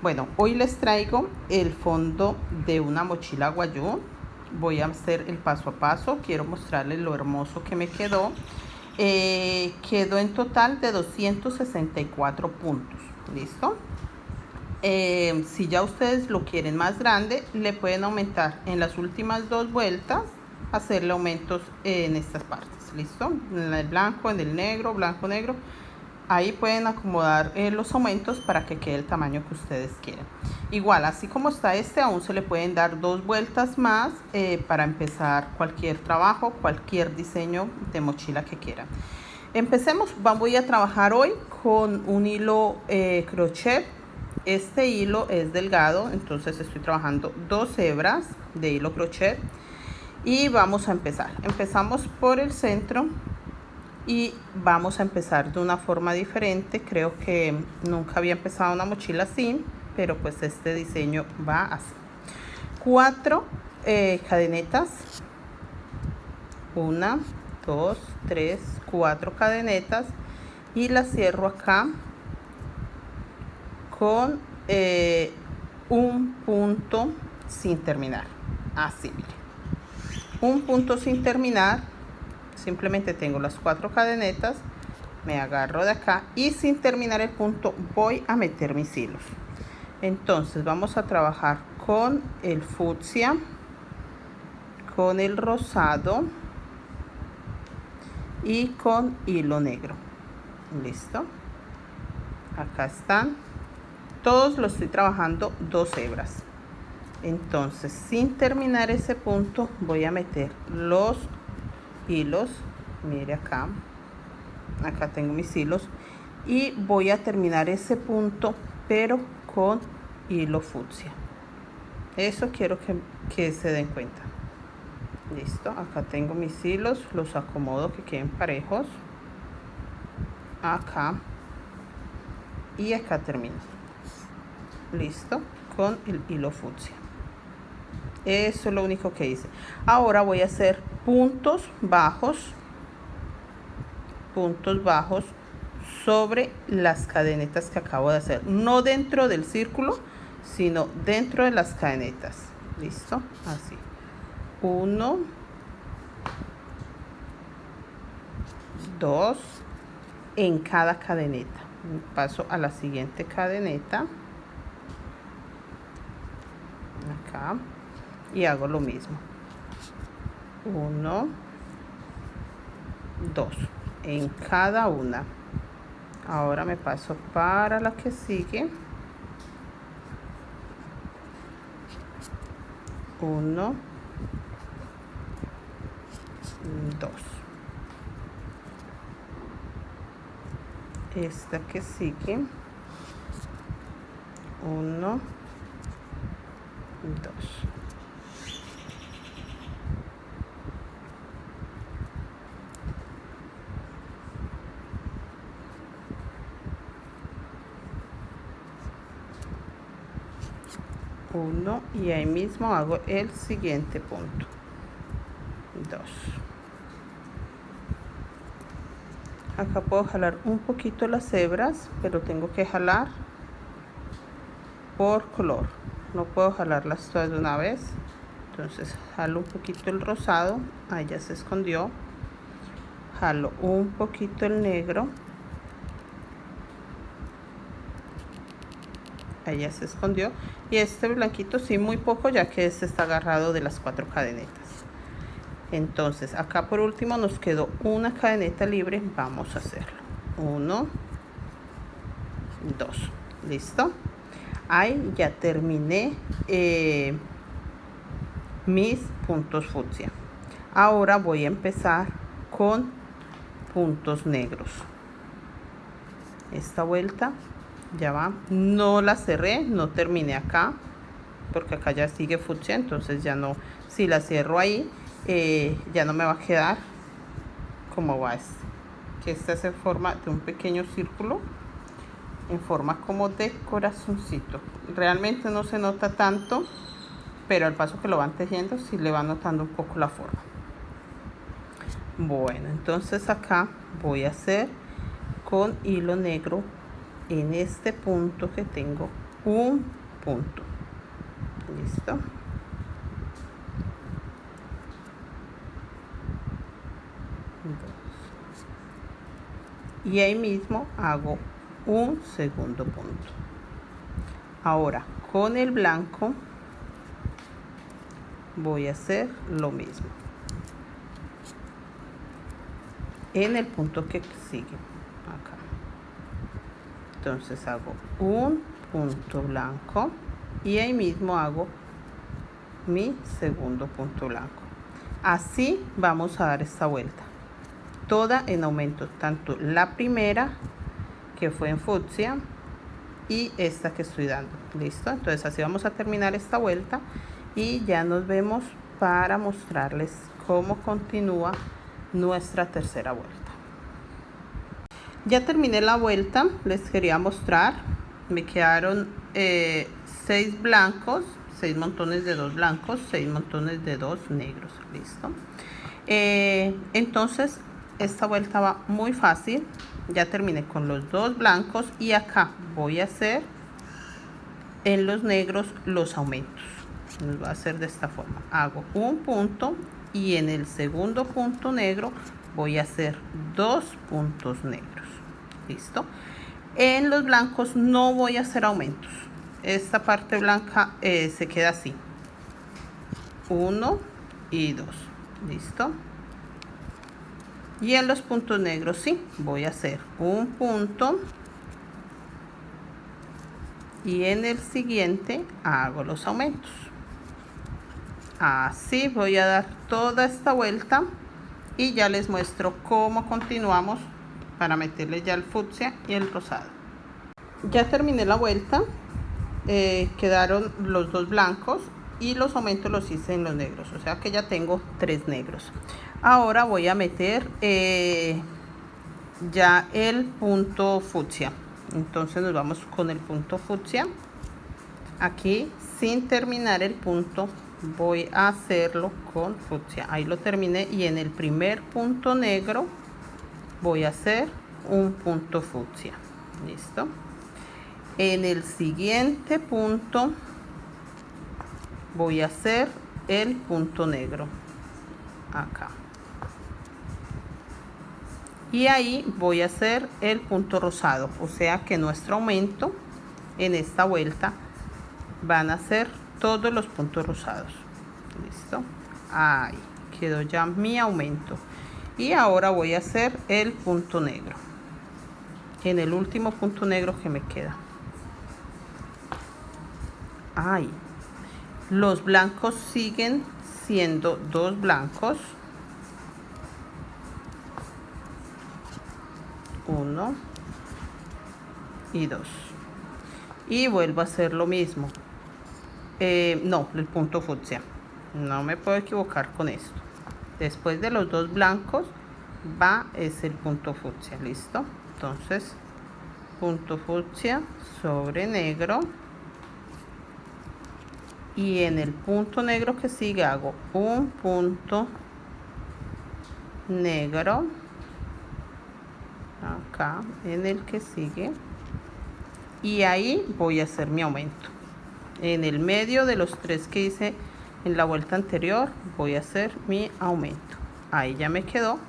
Bueno, hoy les traigo el fondo de una mochila guayú. Voy a hacer el paso a paso. Quiero mostrarles lo hermoso que me quedó. Quedó en total de 264 puntos. ¿Listo? Si ya ustedes lo quieren más grande, le pueden aumentar en las últimas dos vueltas, hacerle aumentos en estas partes. ¿Listo? En el blanco, en el negro, blanco, negro. Ahí pueden acomodar los aumentos para que quede el tamaño que ustedes quieran. Igual, así como está este, aún se le pueden dar dos vueltas más para empezar cualquier trabajo, cualquier diseño de mochila que quieran. Empecemos. Voy a trabajar hoy con un hilo crochet. Este hilo es delgado, entonces estoy trabajando 2 hebras de hilo crochet y vamos a empezar. Empezamos por el centro y vamos a empezar de una forma diferente. Creo que nunca había empezado una mochila así, pero pues este diseño va así. 4 cadenetas, 1, 2, 3, 4 cadenetas y las cierro acá con un punto sin terminar, así, miren, un punto sin terminar. Simplemente tengo las 4 cadenetas, me agarro de acá y sin terminar el punto voy a meter mis hilos. Entonces vamos a trabajar con el fucsia, con el rosado y con hilo negro. Listo, acá están. Todos los estoy trabajando 2 hebras. Entonces, sin terminar ese punto, voy a meter los hilos. Mire acá, acá tengo mis hilos y voy a terminar ese punto, pero con hilo fucsia. Eso quiero que se den cuenta. Listo, acá tengo mis hilos, los acomodo que queden parejos. Acá y acá termino. Listo, con el hilo fucsia. Eso es lo único que hice. Ahora voy a hacer puntos bajos sobre las cadenetas que acabo de hacer, no dentro del círculo, sino dentro de las cadenetas. Listo, así, 1, 2 en cada cadeneta. Paso a la siguiente cadeneta acá y hago lo mismo, 1, 2 en cada una. Ahora me paso para la que sigue, 1, 2. Esta que sigue, 1, 2. Uno y ahí mismo hago el siguiente punto, 2. Acá puedo jalar un poquito las hebras, pero tengo que jalar por color, no puedo jalarlas todas de una vez. Entonces jalo un poquito el rosado, ahí ya se escondió, jalo un poquito el negro, ahí ya se escondió, y este blanquito sí, muy poco, ya que este está agarrado de las 4 cadenetas. Entonces acá por último nos quedó una cadeneta libre, vamos a hacerlo, 1, 2, listo. Ahí ya terminé mis puntos fucsia. Ahora voy a empezar con puntos negros. Esta vuelta ya va, no la cerré, no terminé acá porque acá ya sigue fucsia, entonces ya no, si la cierro ahí ya no me va a quedar como va este, que esta es en forma de un pequeño círculo, en forma como de corazoncito. Realmente no se nota tanto, pero al paso que lo van tejiendo sí le va notando un poco la forma. Bueno, entonces acá voy a hacer con hilo negro en este punto que tengo un punto. Listo. Y ahí mismo hago un segundo punto. Ahora con el blanco voy a hacer lo mismo en el punto que sigue acá. Entonces hago un punto blanco y ahí mismo hago mi segundo punto blanco. Así vamos a dar esta vuelta, toda en aumento, tanto la primera que fue en fucsia y esta que estoy dando. Listo, entonces así vamos a terminar esta vuelta y ya nos vemos para mostrarles cómo continúa nuestra tercera vuelta. Ya terminé la vuelta, les quería mostrar, me quedaron 6 blancos, 6 montones de 2 blancos, 6 montones de 2 negros. Listo. Entonces esta vuelta va muy fácil. Ya terminé con los 2 blancos y acá voy a hacer en los negros los aumentos. Nos va a hacer de esta forma: hago un punto y en el segundo punto negro voy a hacer 2 puntos negros. Listo. En los blancos no voy a hacer aumentos, esta parte blanca se queda así, 1 y 2. Listo. Y en los puntos negros sí, voy a hacer un punto y en el siguiente hago los aumentos. Así voy a dar toda esta vuelta y ya les muestro cómo continuamos para meterle ya el fucsia y el rosado. Ya terminé la vuelta, quedaron los 2 blancos y los aumentos los hice en los negros, o sea que ya tengo 3 negros. Ahora voy a meter ya el punto fucsia. Entonces nos vamos con el punto fucsia. Aquí, sin terminar el punto, voy a hacerlo con fucsia. Ahí lo terminé y en el primer punto negro voy a hacer un punto fucsia. Listo. En el siguiente punto voy a hacer el punto negro acá y ahí voy a hacer el punto rosado, o sea que nuestro aumento en esta vuelta van a ser todos los puntos rosados. Listo. Ahí quedó ya mi aumento y ahora voy a hacer el punto negro en el último punto negro que me queda. Ahí los blancos siguen siendo 2 blancos, 1 y 2, y vuelvo a hacer lo mismo. No, el punto fucsia, no me puedo equivocar con esto. Después de los 2 blancos va es el punto fucsia. Listo. Entonces punto fucsia sobre negro y en el punto negro que sigue hago un punto negro acá en el que sigue y ahí voy a hacer mi aumento. En el medio de los 3 que hice en la vuelta anterior voy a hacer mi aumento. Ahí ya me quedó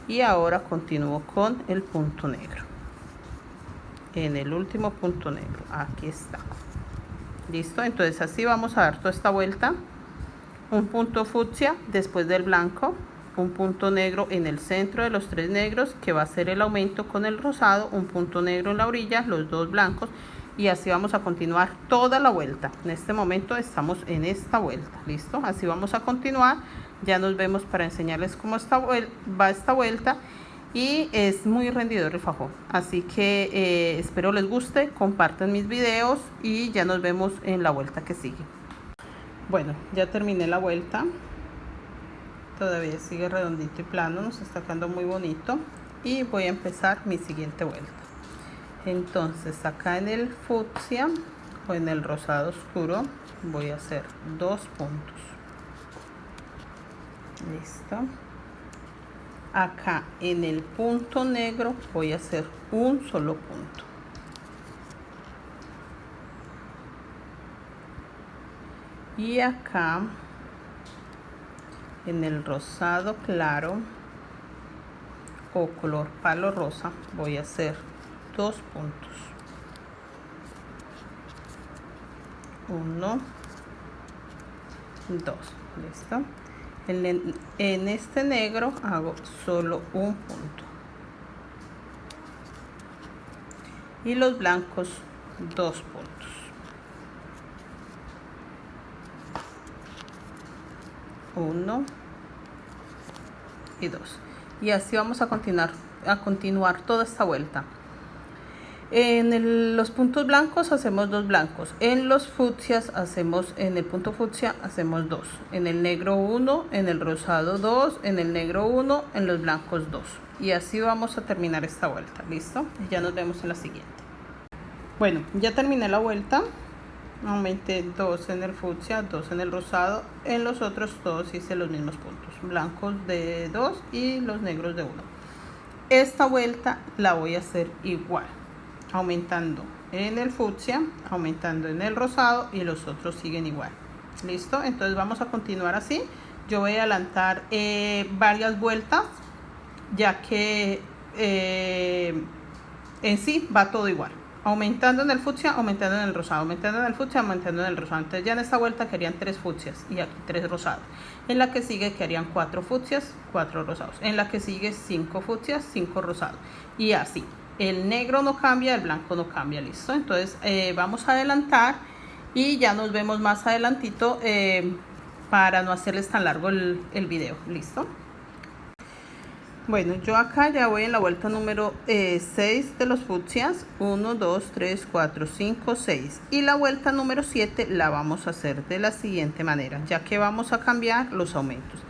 y ahora continúo con el punto negro en el último punto negro. Aquí está. Listo. Entonces así vamos a dar toda esta vuelta: un punto fucsia después del blanco, un punto negro en el centro de los 3 negros que va a ser el aumento con el rosado, un punto negro en la orilla, los 2 blancos, y así vamos a continuar toda la vuelta. En este momento estamos en esta vuelta. Listo. Así vamos a continuar. Ya nos vemos para enseñarles cómo va esta vuelta. Y es muy rendidor el fajón, así que espero les guste, compartan mis videos y ya nos vemos en la vuelta que sigue. Bueno, ya terminé la vuelta, todavía sigue redondito y plano, nos está quedando muy bonito y voy a empezar mi siguiente vuelta. Entonces acá en el fucsia o en el rosado oscuro voy a hacer 2 puntos. Listo. Acá en el punto negro voy a hacer un solo punto. Y acá en el rosado claro o color palo rosa voy a hacer 2 puntos, 1, 2, listo. En este negro hago solo un punto y los blancos 2 puntos, 1 y 2, y así vamos a continuar toda esta vuelta. En los puntos blancos hacemos 2 blancos, en los fucsias hacemos, en el punto fucsia hacemos 2, en el negro 1, en el rosado 2, en el negro 1, en los blancos 2, y así vamos a terminar esta vuelta. Listo, ya nos vemos en la siguiente. Bueno, ya terminé la vuelta, aumenté 2 en el fucsia, 2 en el rosado, en los otros todos hice los mismos puntos, blancos de 2 y los negros de 1. Esta vuelta la voy a hacer igual, aumentando en el fucsia, aumentando en el rosado, y los otros siguen igual. Listo, entonces vamos a continuar así. Yo voy a adelantar varias vueltas, ya que en sí va todo igual, aumentando en el fucsia, aumentando en el rosado, aumentando en el fucsia, aumentando en el rosado. Entonces ya en esta vuelta querían 3 fucsias y aquí 3 rosados. En la que sigue querían 4 fucsias, 4 rosados. En la que sigue 5 fucsias, 5 rosados, y así. El negro no cambia, el blanco no cambia. Listo, entonces vamos a adelantar y ya nos vemos más adelantito para no hacerles tan largo el video. Listo. Bueno, yo acá ya voy en la vuelta número 6 de los fucsias, 1, 2, 3, 4, 5, 6, y la vuelta número 7 la vamos a hacer de la siguiente manera, ya que vamos a cambiar los aumentos.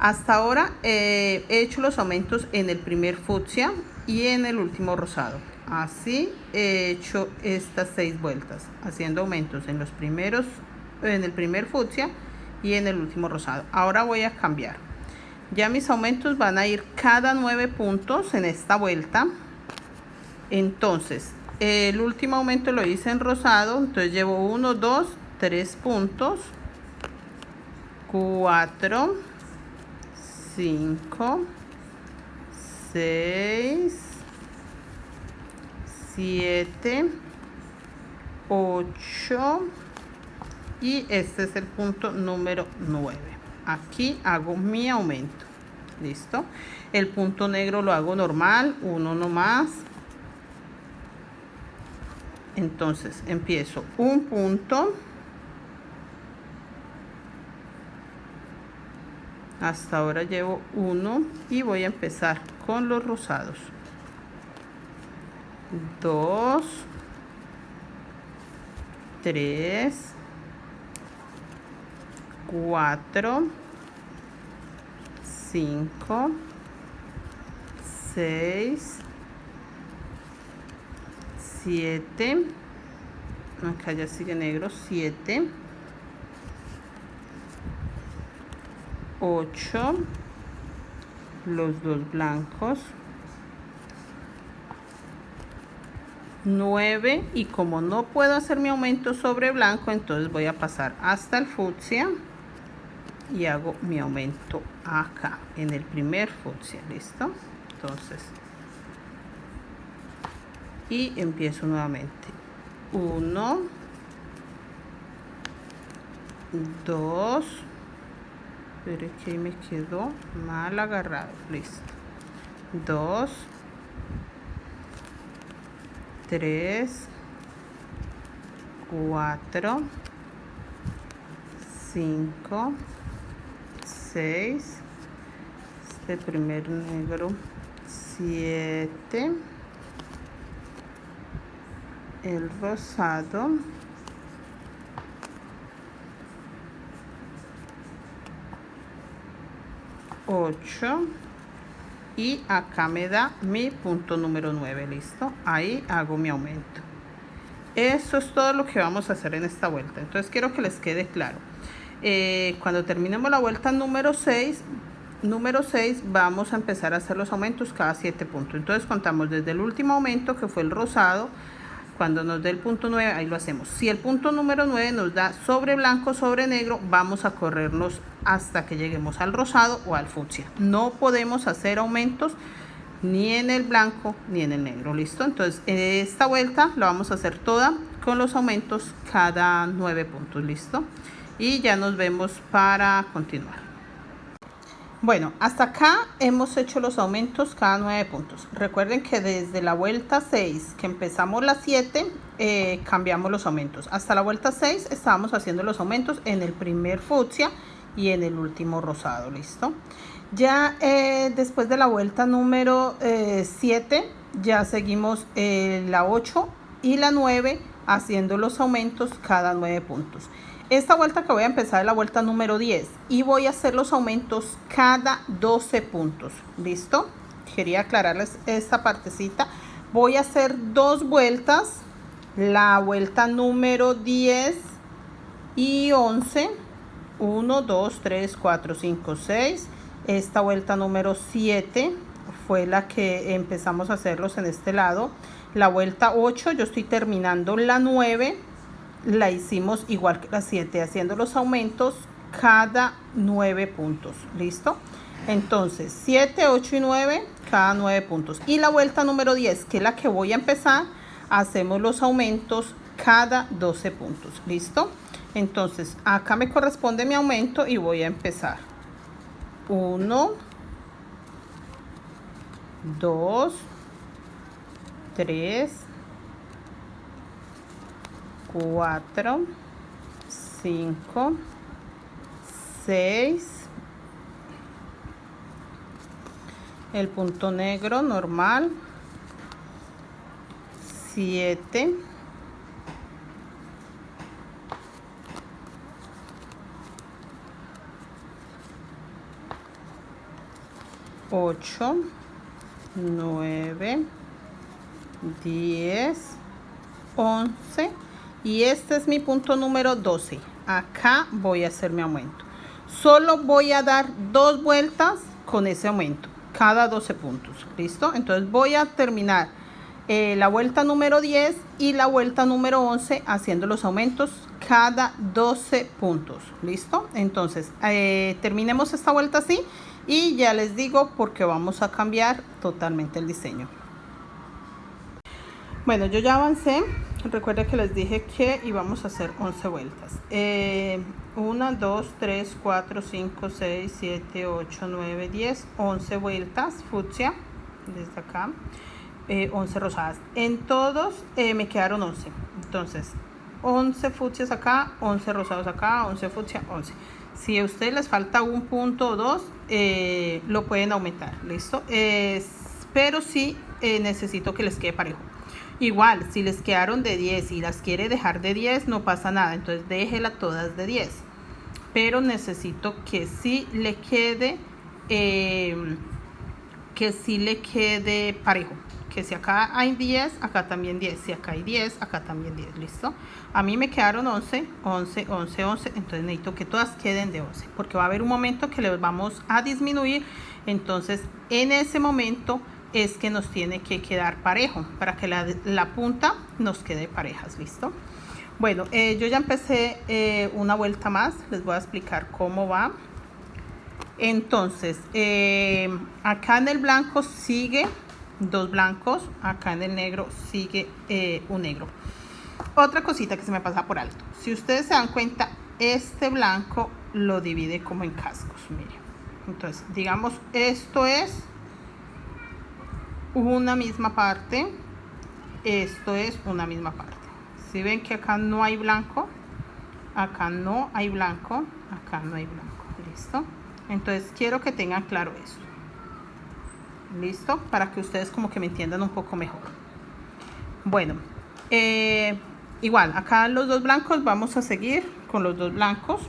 Hasta ahora he hecho los aumentos en el primer fucsia y en el último rosado. Así he hecho estas 6 vueltas, haciendo aumentos en los primeros, en el primer fucsia y en el último rosado. Ahora voy a cambiar. Ya mis aumentos van a ir cada 9 puntos en esta vuelta. Entonces, el último aumento lo hice en rosado, entonces llevo 1, 2, 3 puntos, 4, 5, 6, 7, 8 y este es el punto número 9. Aquí hago mi aumento. Listo. El punto negro lo hago normal, uno nomás. Entonces empiezo un punto. Hasta ahora llevo 1 y voy a empezar con los rosados. 2, 3, 4, 5, 6, 7, acá ya sigue negro, 7, 8, los 2 blancos, 9, y como no puedo hacer mi aumento sobre blanco, entonces voy a pasar hasta el fucsia y hago mi aumento acá en el primer fucsia. Listo, entonces y empiezo nuevamente. 1, 2, pero es que me quedó mal agarrado. Listo, 2, 3, 4, 5, 6, este primer negro, 7, el rosado, 8, y acá me da mi punto número 9. Listo, ahí hago mi aumento. Eso es todo lo que vamos a hacer en esta vuelta. Entonces quiero que les quede claro. Cuando terminemos la vuelta número 6, vamos a empezar a hacer los aumentos cada 7 puntos. Entonces contamos desde el último aumento, que fue el rosado, cuando nos dé el punto 9, ahí lo hacemos. Si el punto número 9 nos da sobre blanco, sobre negro, vamos a corrernos hasta que lleguemos al rosado o al fucsia. No podemos hacer aumentos ni en el blanco ni en el negro, ¿listo? Entonces esta vuelta la vamos a hacer toda con los aumentos cada 9 puntos, ¿listo? Y ya nos vemos para continuar. Bueno, hasta acá hemos hecho los aumentos cada 9 puntos. Recuerden que desde la vuelta 6, que empezamos la 7, cambiamos los aumentos. Hasta la vuelta 6 estábamos haciendo los aumentos en el primer fucsia y en el último rosado, ¿listo? Ya después de la vuelta número 7, ya seguimos la 8 y la 9 haciendo los aumentos cada 9 puntos. Esta vuelta que voy a empezar es la vuelta número 10 y voy a hacer los aumentos cada 12 puntos, ¿listo? Quería aclararles esta partecita. Voy a hacer 2 vueltas, la vuelta número 10 y 11, 1, 2, 3, 4, 5, 6. Esta vuelta número 7 fue la que empezamos a hacerlos en este lado. La vuelta 8, yo estoy terminando la 9. La hicimos igual que la 7, haciendo los aumentos cada 9 puntos, ¿listo? Entonces 7, 8 y 9 cada 9 puntos. Y la vuelta número 10, que es la que voy a empezar, hacemos los aumentos cada 12 puntos, ¿listo? Entonces acá me corresponde mi aumento y voy a empezar 1, 2, 3, 4, 5, 6, el punto negro normal, 7, 8, 9, 10, 11 y este es mi punto número 12. Acá voy a hacer mi aumento. Solo voy a dar 2 vueltas con ese aumento cada 12 puntos, ¿listo? Entonces voy a terminar la vuelta número 10 y la vuelta número 11 haciendo los aumentos cada 12 puntos, ¿listo? Entonces terminemos esta vuelta así y ya les digo porque vamos a cambiar totalmente el diseño. Bueno, yo ya avancé. Recuerden que les dije que íbamos a hacer 11 vueltas. 1, 2, 3, 4, 5, 6, 7, 8, 9, 10, 11 vueltas fucsia desde acá, 11 rosadas. En todos me quedaron 11. Entonces 11 fucsias acá, 11 rosados acá, 11 fucsia, 11. Si a ustedes les falta un punto o dos, lo pueden aumentar, ¿listo? Pero sí necesito que les quede parejo. Igual, si les quedaron de 10 y las quiere dejar de 10, no pasa nada. Entonces déjela todas de 10. Pero necesito que sí le quede, parejo. Que si acá hay 10, acá también 10. Si acá hay 10, acá también 10. ¿Listo? A mí me quedaron 11, 11, 11, 11. Entonces necesito que todas queden de 11. Porque va a haber un momento que les vamos a disminuir. Entonces en ese momento es que nos tiene que quedar parejo para que la punta nos quede parejas, ¿listo? Bueno, yo ya empecé una vuelta más, les voy a explicar cómo va. Entonces acá en el blanco sigue 2 blancos, acá en el negro sigue un negro. Otra cosita que se me pasa por alto, si ustedes se dan cuenta, este blanco lo divide como en cascos, miren. Entonces digamos, esto es una misma parte, esto es una misma parte. Si ven que acá no hay blanco, acá no hay blanco, acá no hay blanco, ¿listo? Entonces quiero que tengan claro esto, ¿listo? Para que ustedes como que me entiendan un poco mejor. Bueno, igual acá los 2 blancos, vamos a seguir con los 2 blancos.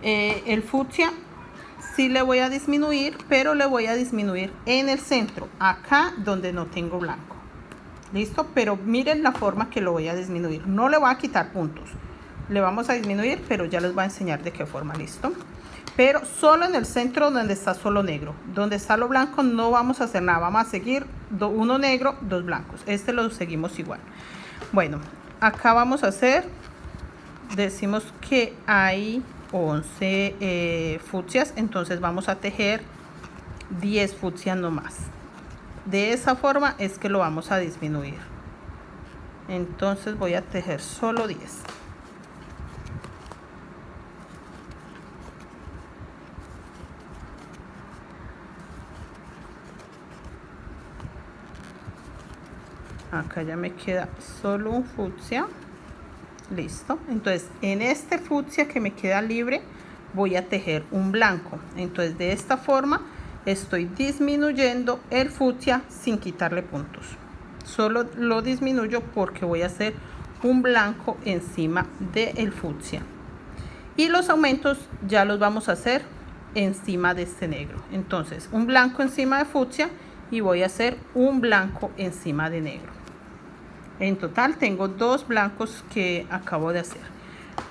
El fucsia sí le voy a disminuir, pero le voy a disminuir en el centro, acá donde no tengo blanco, ¿listo? Pero miren la forma que lo voy a disminuir. No le voy a quitar puntos, le vamos a disminuir, pero ya les voy a enseñar de qué forma, ¿listo? Pero solo en el centro donde está solo negro. Donde está lo blanco no vamos a hacer nada, vamos a seguir uno negro, 2 blancos. Este lo seguimos igual. Bueno, acá vamos a hacer, decimos que hay 11 fucsias, entonces vamos a tejer 10 fucsias nomás. De esa forma es que lo vamos a disminuir. Entonces voy a tejer solo 10. Acá ya me queda solo un fucsia. Listo. Entonces en este fucsia que me queda libre voy a tejer un blanco. Entonces de esta forma estoy disminuyendo el fucsia sin quitarle puntos. Solo lo disminuyo porque voy a hacer un blanco encima del fucsia. Y los aumentos ya los vamos a hacer encima de este negro. Entonces un blanco encima de fucsia y voy a hacer un blanco encima de negro. En total tengo 2 blancos que acabo de hacer.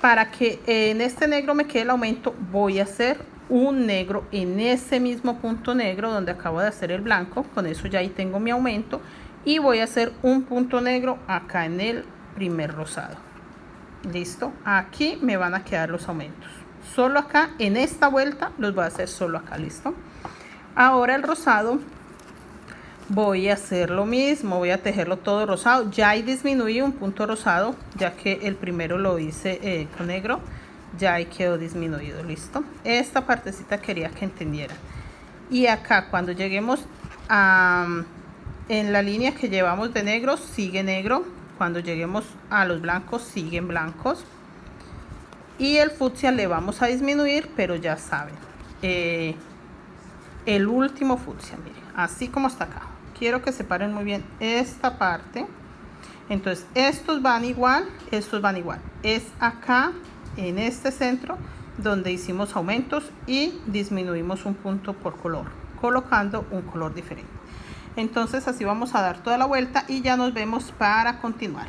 Para que en este negro me quede el aumento, voy a hacer un negro en ese mismo punto negro donde acabo de hacer el blanco. Con eso ya ahí tengo mi aumento. Y voy a hacer un punto negro acá en el primer rosado. Listo. Aquí me van a quedar los aumentos. Solo acá, en esta vuelta, los voy a hacer solo acá. Listo. Ahora el rosado. Voy a hacer lo mismo, voy a tejerlo todo rosado. Ya ahí disminuí un punto rosado, ya que el primero lo hice con negro. Ya ahí quedó disminuido, listo. Esta partecita quería que entendieran. Y acá cuando lleguemos en la línea que llevamos de negro, sigue negro. Cuando lleguemos a los blancos, siguen blancos. Y el fucsia le vamos a disminuir, pero ya saben. El último fucsia, miren, así como está acá. Quiero que separen muy bien esta parte. Entonces estos van igual, estos van igual. Es acá en este centro donde hicimos aumentos y disminuimos un punto por color, colocando un color diferente. Entonces así vamos a dar toda la vuelta y ya nos vemos para continuar.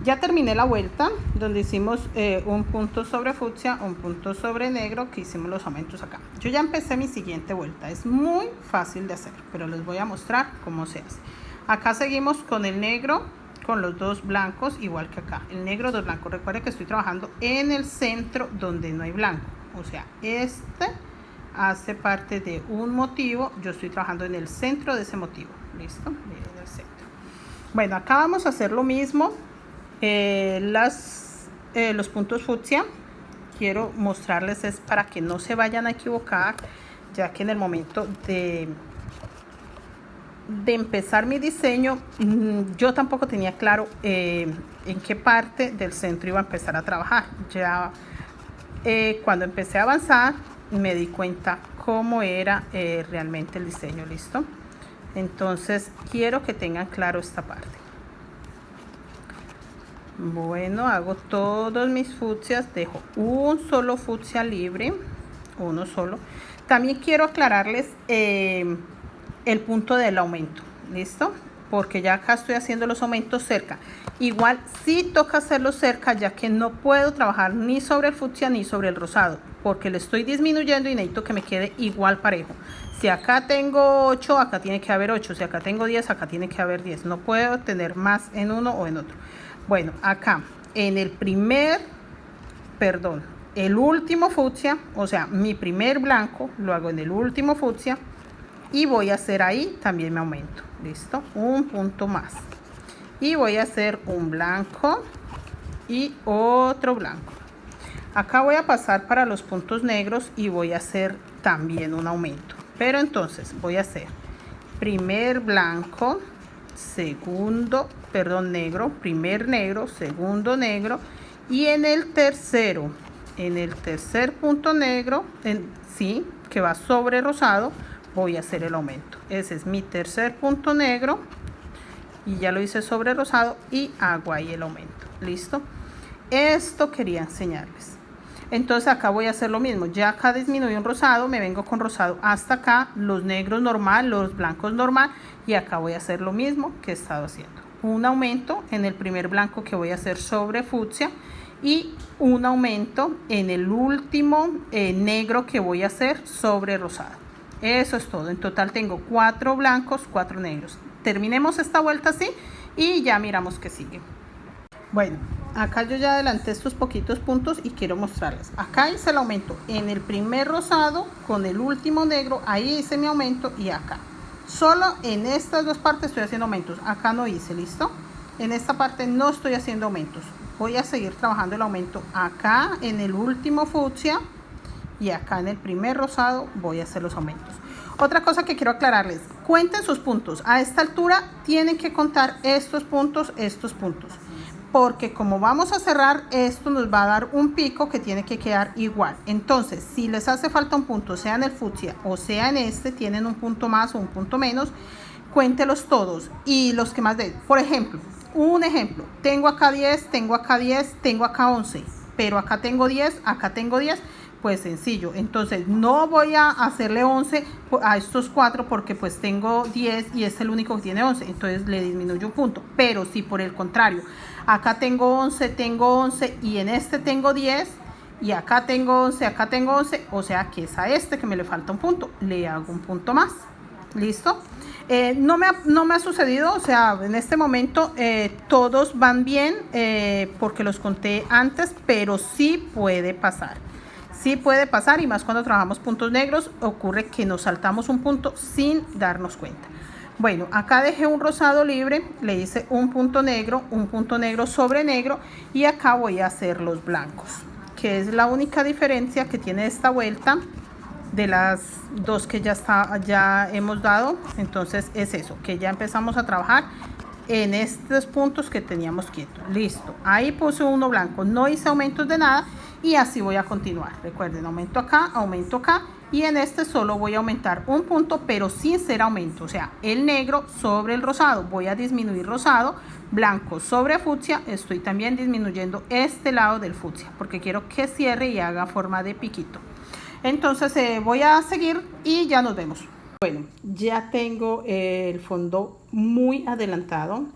Ya terminé la vuelta donde hicimos un punto sobre fucsia, un punto sobre negro, que hicimos los aumentos acá. Yo ya empecé mi siguiente vuelta. Es muy fácil de hacer, pero les voy a mostrar cómo se hace. Acá seguimos con el negro, con los 2 blancos, igual que acá. El negro, 2 blancos. Recuerden que estoy trabajando en el centro donde no hay blanco. O sea, este hace parte de un motivo. Yo estoy trabajando en el centro de ese motivo. ¿Listo? Miren el centro. Bueno, acá vamos a hacer lo mismo. Los puntos fucsia quiero mostrarles es para que no se vayan a equivocar, ya que en el momento de empezar mi diseño yo tampoco tenía claro en qué parte del centro iba a empezar a trabajar. Ya cuando empecé a avanzar me di cuenta cómo era realmente el diseño. Listo. Entonces quiero que tengan claro esta parte. Bueno, hago todos mis fucsias, dejo un solo fucsia libre, uno solo. También quiero aclararles el punto del aumento, ¿listo? Porque ya acá estoy haciendo los aumentos cerca. Igual sí toca hacerlo cerca, ya que no puedo trabajar ni sobre el fucsia ni sobre el rosado, porque le estoy disminuyendo y necesito que me quede igual parejo. Si acá tengo 8, acá tiene que haber 8. Si acá tengo 10, acá tiene que haber 10. No puedo tener más en uno o en otro. Bueno, acá en el el último fucsia, o sea, mi primer blanco, lo hago en el último fucsia y voy a hacer ahí también mi aumento. Listo, un punto más. Y voy a hacer un blanco y otro blanco. Acá voy a pasar para los puntos negros y voy a hacer también un aumento. Pero entonces voy a hacer primer blanco, negro, primer negro, segundo negro, y en el tercer punto negro, que va sobre rosado, voy a hacer el aumento. Ese es mi tercer punto negro y ya lo hice sobre rosado y hago ahí el aumento. Listo. Esto quería enseñarles. Entonces acá voy a hacer lo mismo. Ya acá disminuí un rosado, me vengo con rosado hasta acá, los negros normal, los blancos normal, y acá voy a hacer lo mismo que he estado haciendo. Un aumento en el primer blanco que voy a hacer sobre fucsia y un aumento en el último negro que voy a hacer sobre rosado. Eso es todo. En total tengo 4 blancos, 4 negros. terminemos esta vuelta así y ya miramos qué sigue. Bueno, acá yo ya adelanté estos poquitos puntos y quiero mostrarles. Acá hice el aumento en el primer rosado con el último negro, ahí hice mi aumento, y acá. Solo en estas dos partes estoy haciendo aumentos. Acá no hice, ¿listo? En esta parte no estoy haciendo aumentos. Voy a seguir trabajando el aumento acá en el último fucsia y acá en el primer rosado voy a hacer los aumentos. Otra cosa que quiero aclararles, cuenten sus puntos. A esta altura tienen que contar estos puntos, porque como vamos a cerrar, esto nos va a dar un pico que tiene que quedar igual. Entonces, si les hace falta un punto, sea en el fucsia o sea en este, tienen un punto más o un punto menos, cuéntelos todos y los que más den. Por ejemplo, un ejemplo, tengo acá 10, tengo acá 10, tengo acá 11, pero acá tengo 10, acá tengo 10, pues sencillo. Entonces no voy a hacerle 11 a estos 4 porque pues tengo 10 y es el único que tiene 11, entonces le disminuyo un punto. Pero si por el contrario, acá tengo 11 y en este tengo 10 y acá tengo 11, o sea que es a este que me le falta un punto, le hago un punto más. ¿Listo? No me ha sucedido, o sea, en este momento todos van bien porque los conté antes, pero sí puede pasar. Sí puede pasar, y más cuando trabajamos puntos negros, ocurre que nos saltamos un punto sin darnos cuenta. Bueno, acá dejé un rosado libre, le hice un punto negro sobre negro, y acá voy a hacer los blancos, que es la única diferencia que tiene esta vuelta de las dos que ya hemos dado. Entonces es eso, que ya empezamos a trabajar en estos puntos que teníamos quietos. Listo, ahí puse uno blanco, no hice aumentos de nada y así voy a continuar. Recuerden, aumento acá, y en este solo voy a aumentar un punto, pero sin ser aumento, o sea, el negro sobre el rosado. Voy a disminuir rosado, blanco sobre fucsia, estoy también disminuyendo este lado del fucsia porque quiero que cierre y haga forma de piquito. Entonces voy a seguir y ya nos vemos. Bueno, ya tengo el fondo muy adelantado,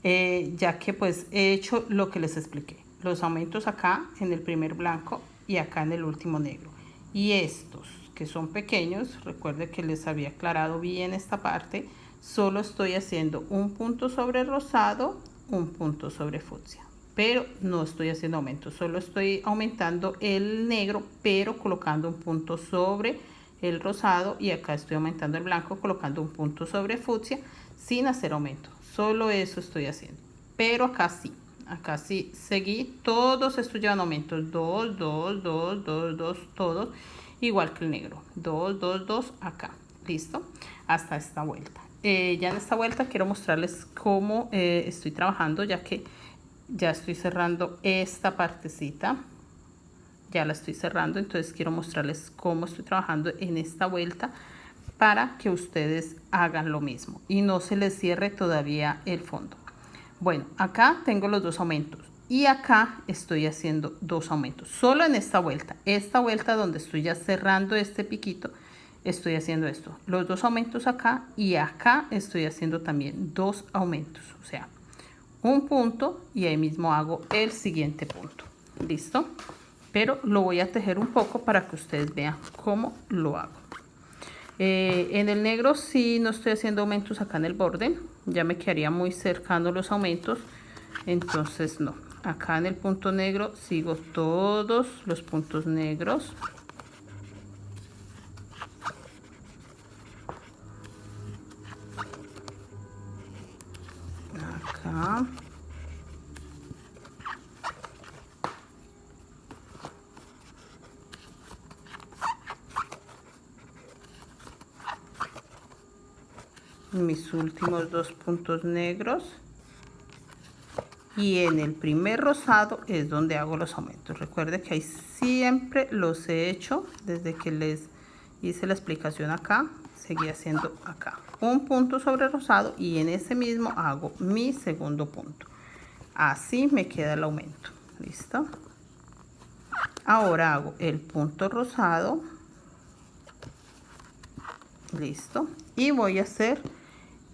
ya que pues he hecho lo que les expliqué. Los aumentos acá en el primer blanco y acá en el último negro. Y estos que son pequeños, recuerden que les había aclarado bien esta parte, solo estoy haciendo un punto sobre rosado, un punto sobre fucsia. Pero no estoy haciendo aumentos, solo estoy aumentando el negro, pero colocando un punto sobre el rosado, y acá estoy aumentando el blanco colocando un punto sobre fucsia sin hacer aumento. Solo eso estoy haciendo, pero acá sí seguí, todos estos llevan aumentos, 2, 2, 2, 2, 2, todos igual que el negro, 2, 2, 2 acá. Listo, hasta esta vuelta. Ya en esta vuelta quiero mostrarles cómo estoy trabajando, ya que ya estoy cerrando esta partecita, ya la estoy cerrando. Entonces quiero mostrarles cómo estoy trabajando en esta vuelta para que ustedes hagan lo mismo y no se les cierre todavía el fondo. Bueno, acá tengo los dos aumentos y acá estoy haciendo dos aumentos solo en esta vuelta donde estoy ya cerrando este piquito. Estoy haciendo esto, los dos aumentos acá, y acá estoy haciendo también dos aumentos, o sea, un punto, y ahí mismo hago el siguiente punto. Listo, pero lo voy a tejer un poco para que ustedes vean cómo lo hago. En el negro sí no estoy haciendo aumentos acá en el borde, ya me quedaría muy cercano los aumentos, entonces no. Acá en el punto negro sigo todos los puntos negros. Acá. Mis últimos dos puntos negros, y en el primer rosado es donde hago los aumentos. Recuerden que ahí siempre los he hecho desde que les hice la explicación acá. Seguí haciendo acá un punto sobre rosado y en ese mismo hago mi segundo punto. Así me queda el aumento. Listo, ahora hago el punto rosado, listo, y voy a hacer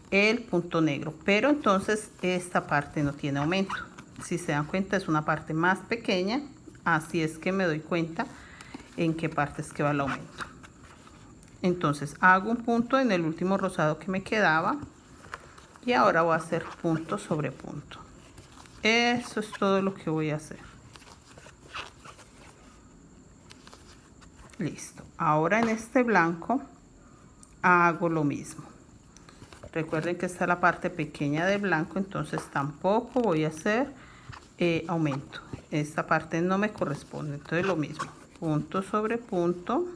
el punto negro, pero entonces esta parte no tiene aumento. Si se dan cuenta, es una parte más pequeña, así es que me doy cuenta en qué parte es que va el aumento. Entonces hago un punto en el último rosado que me quedaba, Y ahora voy a hacer punto sobre punto. Eso es todo lo que voy a hacer. Listo. Ahora en este blanco hago lo mismo. Recuerden que esta es la parte pequeña del blanco, entonces tampoco voy a hacer aumento. Esta parte no me corresponde, entonces lo mismo. Punto sobre punto.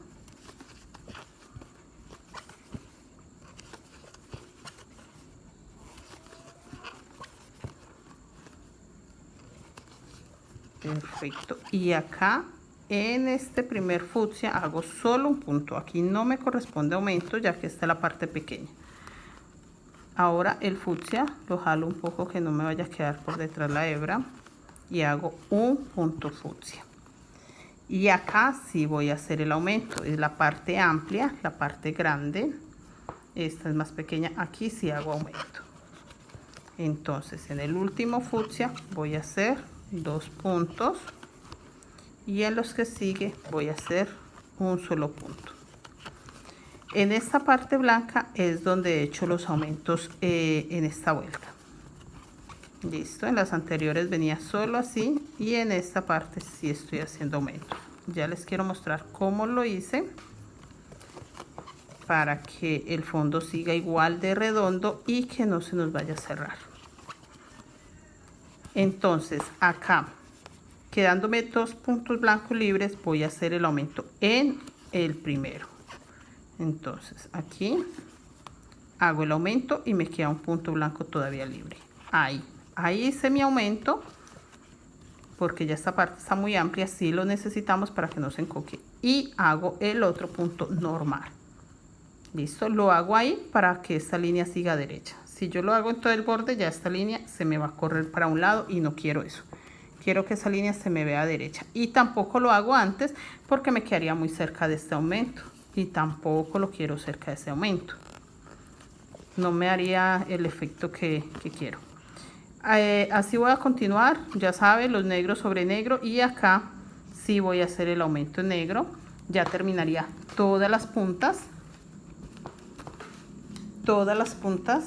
Perfecto. Y acá en este primer fucsia hago solo un punto. Aquí no me corresponde aumento ya que esta es la parte pequeña. Ahora el fucsia lo jalo un poco que no me vaya a quedar por detrás la hebra y hago un punto fucsia. Y acá sí voy a hacer el aumento. Es la parte amplia, la parte grande. Esta es más pequeña. Aquí sí hago aumento. Entonces en el último fucsia voy a hacer 2 puntos y en los que sigue voy a hacer un solo punto. En esta parte blanca es donde he hecho los aumentos en esta vuelta. Listo, en las anteriores venía solo así y en esta parte sí estoy haciendo aumento. Ya les quiero mostrar cómo lo hice para que el fondo siga igual de redondo y que no se nos vaya a cerrar. Entonces acá, quedándome 2 puntos blancos libres, voy a hacer el aumento en el primero. Entonces aquí hago el aumento y me queda un punto blanco todavía libre. Ahí hice mi aumento porque ya esta parte está muy amplia, sí lo necesitamos para que no se encoque. Y hago el otro punto normal. Listo, lo hago ahí para que esta línea siga derecha. Si yo lo hago en todo el borde, ya esta línea se me va a correr para un lado y no quiero eso. Quiero que esa línea se me vea derecha. Y tampoco lo hago antes porque me quedaría muy cerca de este aumento. Y tampoco lo quiero cerca de ese aumento. No me haría el efecto que quiero. Así voy a continuar. Ya saben, los negros sobre negro. Y acá sí voy a hacer el aumento en negro. Ya terminaría todas las puntas. Todas las puntas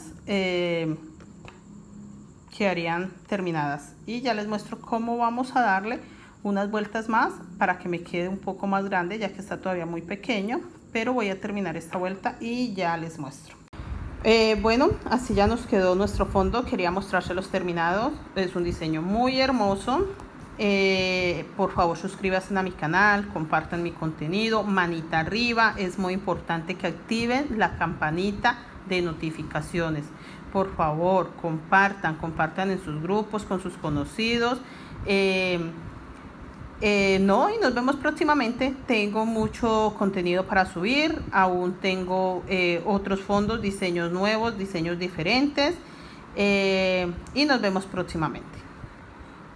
quedarían terminadas. Y ya les muestro cómo vamos a darle unas vueltas más para que me quede un poco más grande, ya que está todavía muy pequeño. Pero voy a terminar esta vuelta y ya les muestro. Bueno, así ya nos quedó nuestro fondo. Quería mostrárselos terminados. Es un diseño muy hermoso. Por favor, suscríbanse a mi canal, compartan mi contenido, manita arriba. Es muy importante que activen la campanita de notificaciones. Por favor, compartan en sus grupos, con sus conocidos. Y nos vemos próximamente. Tengo mucho contenido para subir. Aún tengo otros fondos, diseños nuevos, diseños diferentes. Y nos vemos próximamente.